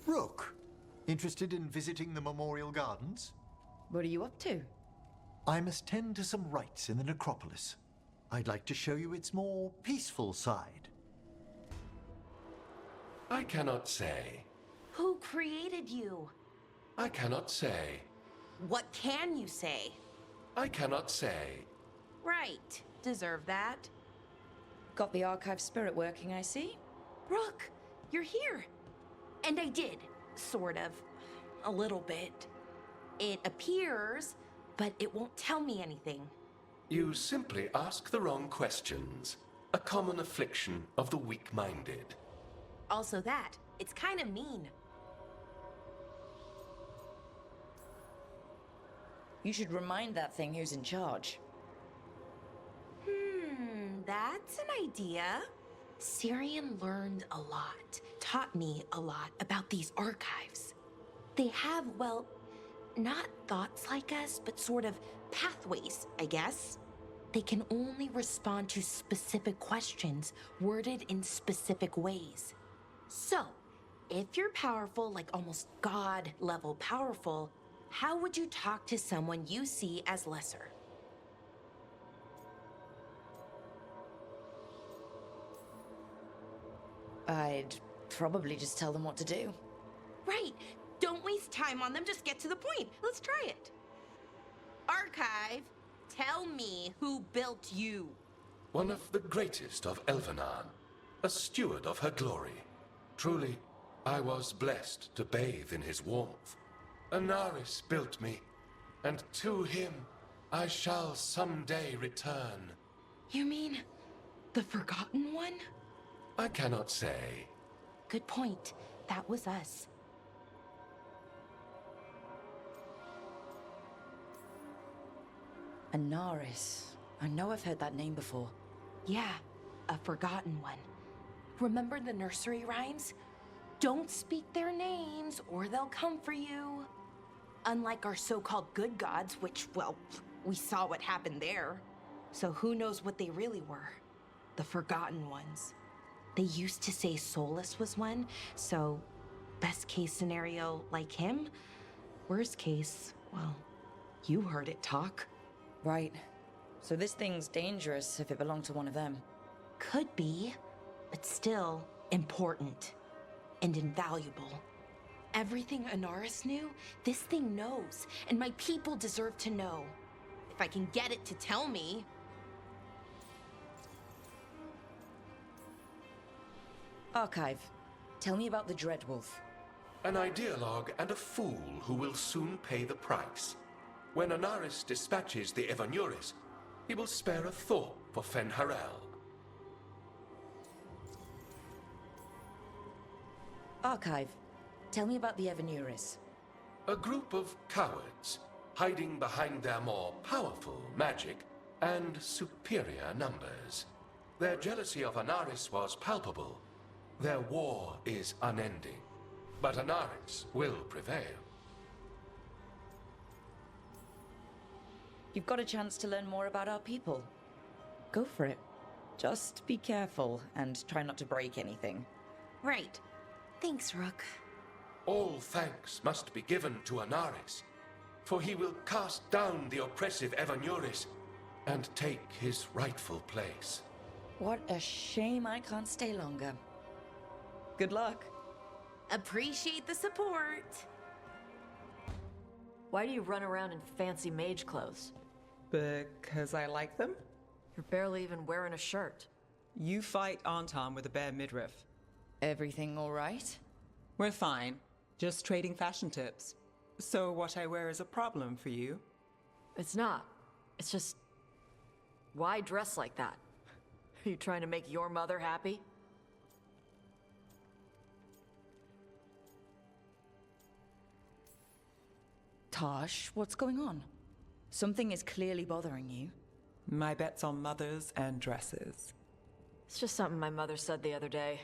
Rook, interested in visiting the Memorial Gardens? What are you up to? I must tend to some rites in the necropolis. I'd like to show you its more peaceful side. I cannot say. Who created you? I cannot say. What can you say? I cannot say. Right. Deserve that. Got the archive spirit working, I see. Rook, you're here. And I did, sort of. A little bit. It appears, but it won't tell me anything. You simply ask the wrong questions. A common affliction of the weak-minded. Also that, it's kind of mean. You should remind that thing who's in charge. That's an idea. Syrian learned a lot, taught me a lot about these archives. They have, well, not thoughts like us, but sort of pathways, I guess. They can only respond to specific questions worded in specific ways. So, if you're powerful, like almost God-level powerful, how would you talk to someone you see as lesser? I'd probably just tell them what to do. Right. Don't waste time on them, just get to the point. Let's try it. Archive, tell me who built you. One of the greatest of Elvenar, a steward of her glory. Truly, I was blessed to bathe in his warmth. Anaris built me, and to him I shall someday return. You mean the Forgotten One? I cannot say. Good point. That was us. Anaris. I know I've heard that name before. Yeah, a Forgotten One. Remember the nursery rhymes? Don't speak their names or they'll come for you. Unlike our so-called good gods, which, well, we saw what happened there. So who knows what they really were? The Forgotten Ones. They used to say Solus was one, so best case scenario, like him. Worst case, well, you heard it talk. Right. So this thing's dangerous if it belonged to one of them. Could be, but still important and invaluable. Everything Anaris knew, this thing knows, and my people deserve to know. If I can get it to tell me. Archive. Tell me about the Dreadwolf. An ideologue and a fool who will soon pay the price. When Anaris dispatches the Evanuris, he will spare a thought for Fen'Harel. Archive. Tell me about the Evanuris. A group of cowards, hiding behind their more powerful magic and superior numbers. Their jealousy of Anaris was palpable. Their war is unending. But Anaris will prevail. You've got a chance to learn more about our people. Go for it. Just be careful and try not to break anything. Right. Thanks, Rook. All thanks must be given to Anaris, for he will cast down the oppressive Evanuris and take his rightful place. What a shame I can't stay longer. Good luck. Appreciate the support. Why do you run around in fancy mage clothes? Because I like them? You're barely even wearing a shirt. You fight Anton with a bare midriff. Everything all right? We're fine. Just trading fashion tips. So what I wear is a problem for you? It's not. It's just... why dress like that? Are you trying to make your mother happy? Taash, what's going on? Something is clearly bothering you. My bet's on mothers and dresses. It's just something my mother said the other day.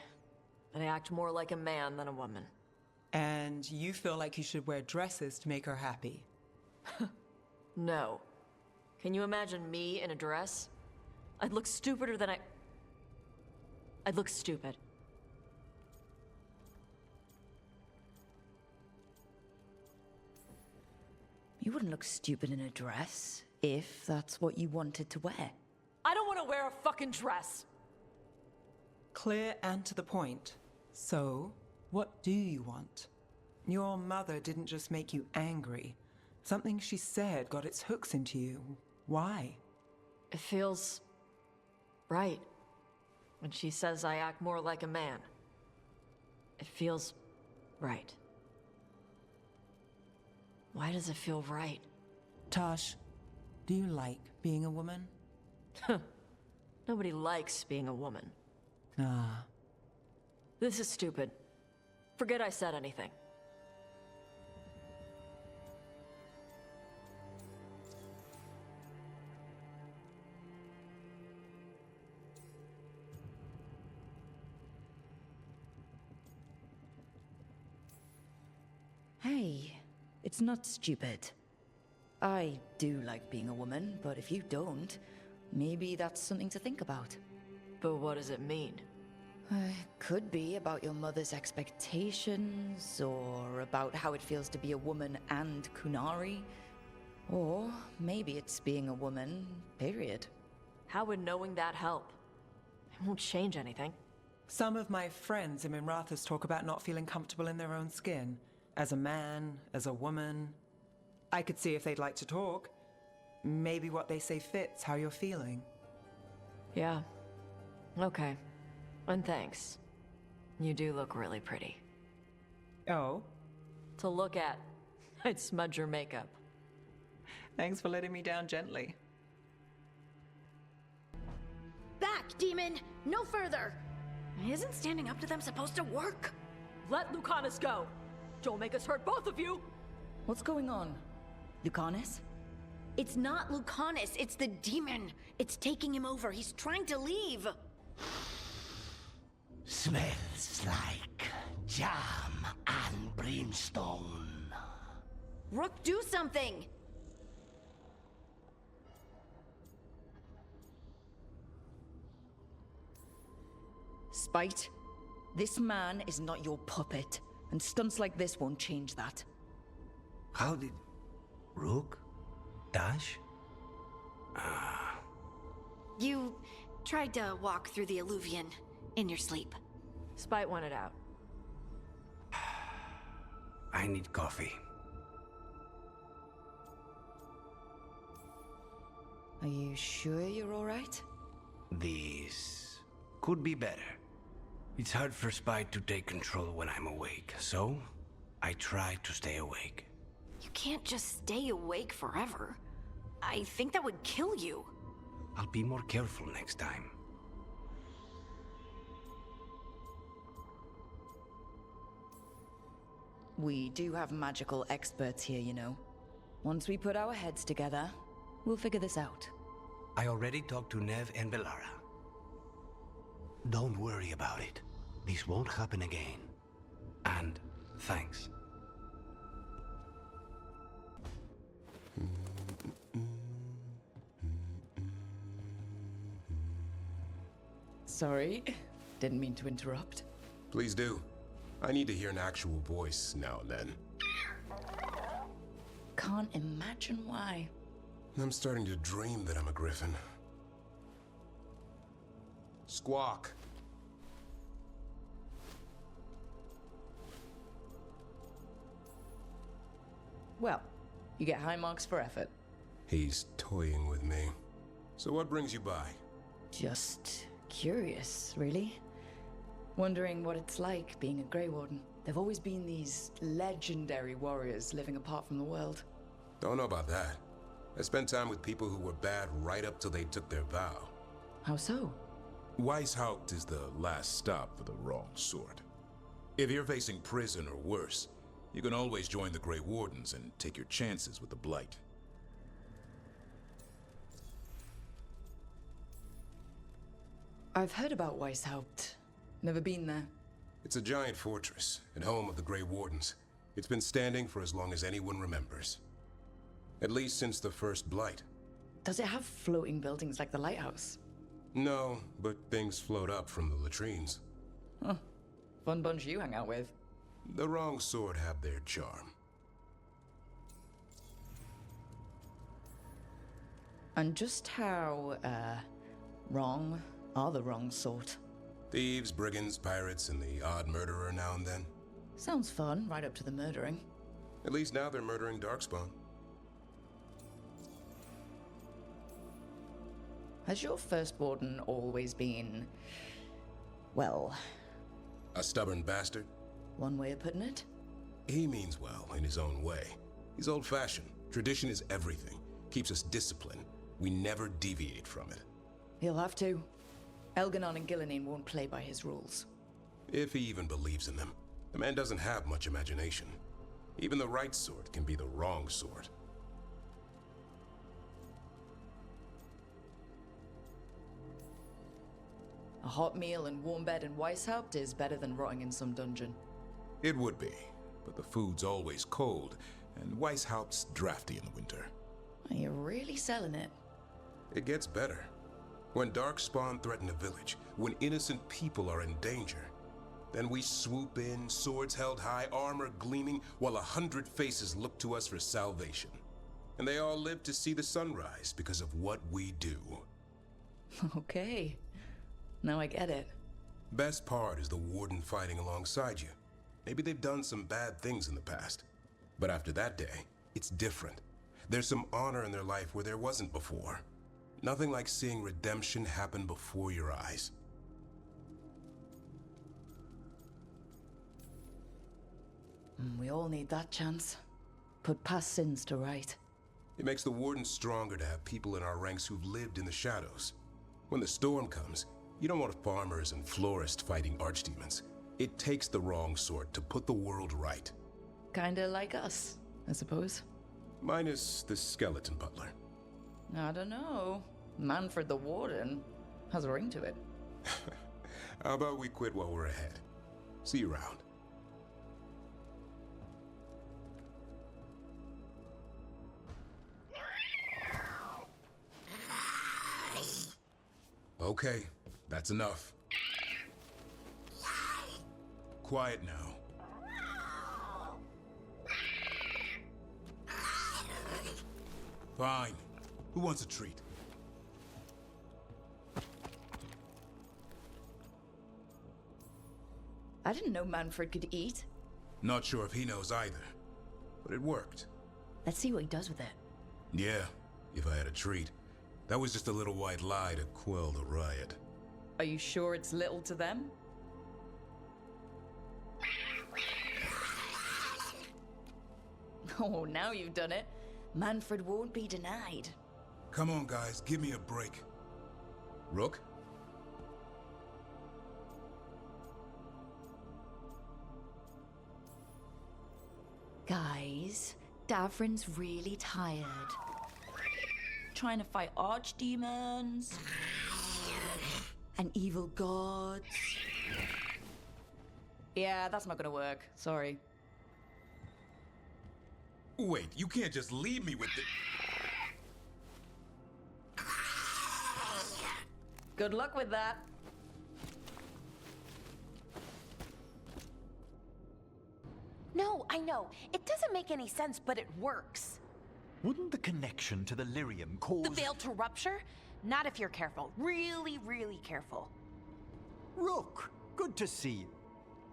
That I act more like a man than a woman. And you feel like you should wear dresses to make her happy? No. Can you imagine me in a dress? I'd look stupider than I'd look stupid. You wouldn't look stupid in a dress, if that's what you wanted to wear. I don't want to wear a fucking dress! Clear and to the point. So, what do you want? Your mother didn't just make you angry. Something she said got its hooks into you. Why? It feels... right. When she says I act more like a man. It feels... right. Why does it feel right? Taash, do you like being a woman? Nobody likes being a woman. Ah. This is stupid. Forget I said anything. Hey, it's not stupid. I do like being a woman, but if you don't, maybe that's something to think about. But what does it mean? Could be about your mother's expectations, or about how it feels to be a woman and Kunari. Or maybe it's being a woman, period. How would knowing that help? It won't change anything. Some of my friends in Minrathous talk about not feeling comfortable in their own skin. As a man, as a woman. I could see if they'd like to talk. Maybe what they say fits how you're feeling. Yeah. Okay. And thanks. You do look really pretty. Oh? To look at, I'd smudge your makeup. Thanks for letting me down gently. Back, demon! No further! Isn't standing up to them supposed to work? Let Lucanis go! Don't make us hurt both of you! What's going on? Lucanis? It's not Lucanis, it's the demon! It's taking him over, he's trying to leave! Smells like jam and brimstone. Rook, do something! Spite, this man is not your puppet, and stunts like this won't change that. How did... Rook? Taash? You tried to walk through the Alluvion in your sleep. Spite wanted out. I need coffee. Are you sure you're alright? This could be better. It's hard for Spite to take control when I'm awake, so I try to stay awake. You can't just stay awake forever. I think that would kill you. I'll be more careful next time. We do have magical experts here, you know. Once we put our heads together, we'll figure this out. I already talked to Nev and Bellara. Don't worry about it. This won't happen again. And thanks. Sorry, didn't mean to interrupt. Please do. I need to hear an actual voice now and then. Can't imagine why. I'm starting to dream that I'm a griffin. Squawk. Well, you get high marks for effort. He's toying with me. So what brings you by? Just curious, really. Wondering what it's like being a Grey Warden. There've always been these legendary warriors living apart from the world. Don't know about that. I spent time with people who were bad right up till they took their vow. How so? Weishaupt is the last stop for the wrong sort. If you're facing prison or worse, you can always join the Grey Wardens and take your chances with the Blight. I've heard about Weishaupt. Never been there. It's a giant fortress and home of the Grey Wardens. It's been standing for as long as anyone remembers. At least since the first Blight. Does it have floating buildings like the Lighthouse? No, but things float up from the latrines. Huh. Fun bunch you hang out with. The wrong sort have their charm. And just how, wrong are the wrong sort? Thieves, brigands, pirates, and the odd murderer now and then. Sounds fun, right up to the murdering. At least now they're murdering Darkspawn. Has your first warden always been, well... A stubborn bastard? One way of putting it? He means well in his own way. He's old-fashioned. Tradition is everything. Keeps us disciplined. We never deviate from it. He'll have to. Elganon and Gillenine won't play by his rules. If he even believes in them. The man doesn't have much imagination. Even the right sort can be the wrong sort. A hot meal and warm bed in Weishaupt is better than rotting in some dungeon. It would be, but the food's always cold, and Weishaupt's drafty in the winter. Are you really selling it? It gets better. When Darkspawn threaten a village, when innocent people are in danger, then we swoop in, swords held high, armor gleaming, while 100 faces look to us for salvation. And they all live to see the sunrise because of what we do. Okay. Now I get it. Best part is the warden fighting alongside you. Maybe they've done some bad things in the past. But after that day, it's different. There's some honor in their life where there wasn't before. Nothing like seeing redemption happen before your eyes. We all need that chance. Put past sins to right. It makes the warden stronger to have people in our ranks who've lived in the shadows. When the storm comes, you don't want farmers and florists fighting archdemons. It takes the wrong sort to put the world right. Kinda like us, I suppose. Minus the skeleton butler. I don't know. Manfred the Warden has a ring to it. How about we quit while we're ahead? See you around. Okay, that's enough. Quiet now. Fine. Who wants a treat? I didn't know Manfred could eat. Not sure if he knows either, but it worked. Let's see what he does with it. Yeah, if I had a treat. That was just a little white lie to quell the riot. Are you sure it's little to them? Oh, now you've done it. Manfred won't be denied. Come on, guys, give me a break. Rook? Guys, Davrin's really tired. Trying to fight archdemons and evil gods. Yeah, that's not gonna work. Sorry. Wait, you can't just leave me with the... Good luck with that. No, I know. It doesn't make any sense, but it works. Wouldn't the connection to the lyrium cause... The veil to rupture? Not if you're careful. Really, really careful. Rook, good to see you.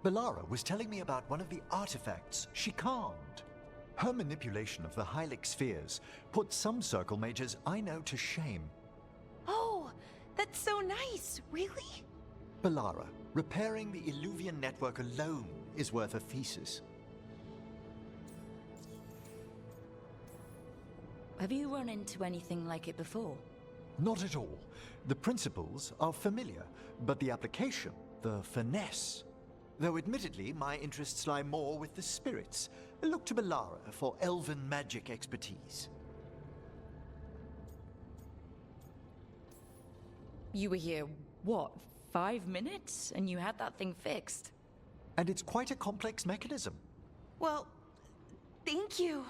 Bellara was telling me about one of the artifacts she calmed. Her manipulation of the Hylic spheres put some circle mages I know to shame. Oh, that's so nice. Really? Bellara, repairing the Illuvian network alone is worth a thesis. Have you run into anything like it before? Not at all. The principles are familiar, but the application, the finesse. Though admittedly, my interests lie more with the spirits. Look to Bellara for elven magic expertise. You were here, what, 5 minutes? And you had that thing fixed? And it's quite a complex mechanism. Well, thank you.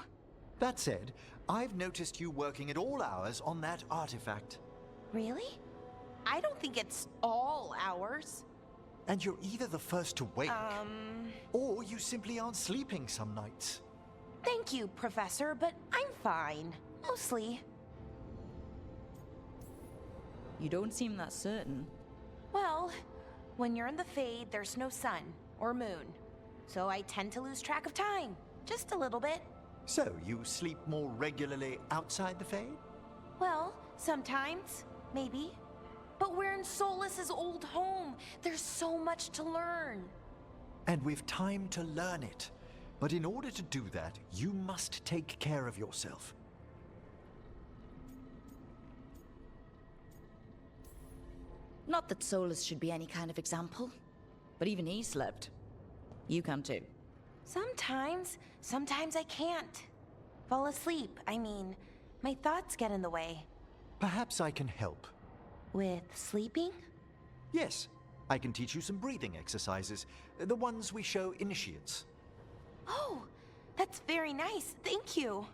That said, I've noticed you working at all hours on that artifact. Really? I don't think it's all ours. And you're either the first to wake, or you simply aren't sleeping some nights. Thank you, Professor, but I'm fine. Mostly. You don't seem that certain. Well, when you're in the Fade, there's no sun or moon. So I tend to lose track of time. Just a little bit. So, you sleep more regularly outside the Fade? Well, sometimes. Maybe. But we're in Solas's old home. There's so much to learn. And we've time to learn it. But in order to do that, you must take care of yourself. Not that Solus should be any kind of example, but even he slept. You can too. Sometimes I can't. Fall asleep, I mean. My thoughts get in the way. Perhaps I can help. With sleeping? Yes, I can teach you some breathing exercises, the ones we show initiates. Oh, that's very nice. Thank you.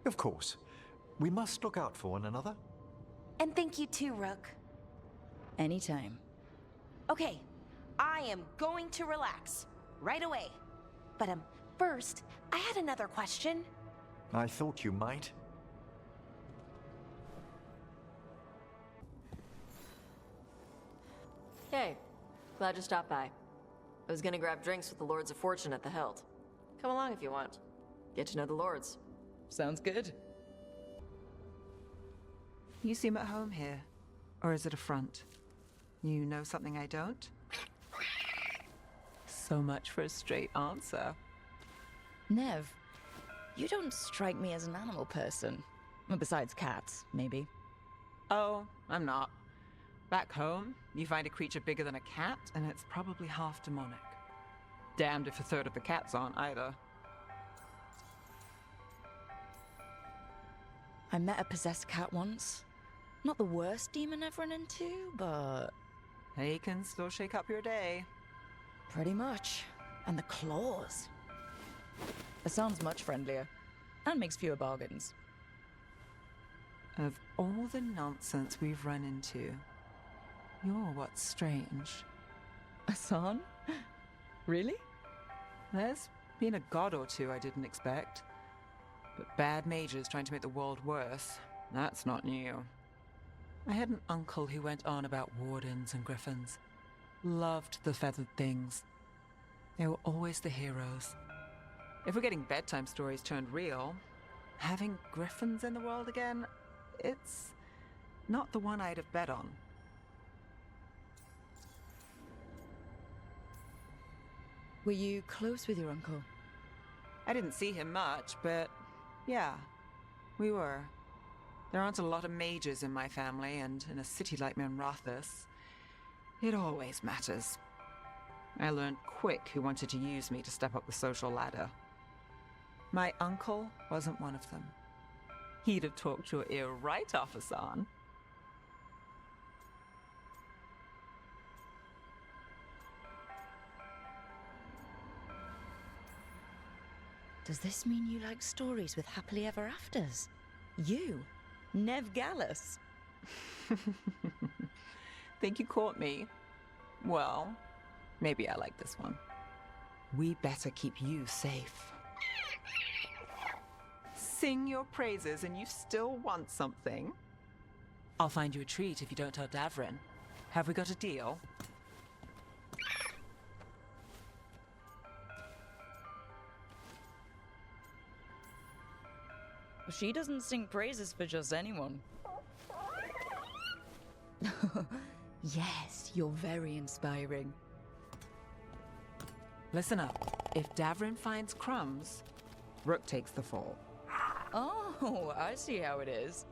Of course. We must look out for one another. And thank you too, Rook. Anytime. Okay, I am going to relax. Right away. But first, I had another question. I thought you might. Hey, glad you stopped by. I was gonna grab drinks with the Lords of Fortune at the Hilt. Come along if you want. Get to know the Lords. Sounds good. You seem at home here. Or is it a front? You know something I don't? So much for a straight answer. Nev, you don't strike me as an animal person. Well, besides cats, maybe. Oh, I'm not. Back home, you find a creature bigger than a cat, and it's probably half demonic. Damned if a third of the cats aren't either. I met a possessed cat once. Not the worst demon I've run into, but... They can still shake up your day. Pretty much. And the claws. It sounds much friendlier. And makes fewer bargains. Of all the nonsense we've run into, you're what's strange. Asan? Really? There's been a god or two I didn't expect. But bad mages trying to make the world worse, that's not new. I had an uncle who went on about wardens and griffins. Loved the feathered things. They were always the heroes. If we're getting bedtime stories turned real, having griffins in the world again, it's not the one I'd have bet on. Were you close with your uncle? I didn't see him much, but yeah, we were. There aren't a lot of mages in my family, and in a city like Minrathous, it always matters. I learned quick who wanted to use me to step up the social ladder. My uncle wasn't one of them. He'd have talked your ear right off, Asan. Does this mean you like stories with happily ever afters? You, Nev Gallus. Think you caught me? Well, maybe I like this one. We better keep you safe. Sing your praises and you still want something? I'll find you a treat if you don't tell Davrin. Have we got a deal? She doesn't sing praises for just anyone. Yes, you're very inspiring. Listen up. If Davrin finds crumbs, Rook takes the fall. Oh, I see how it is.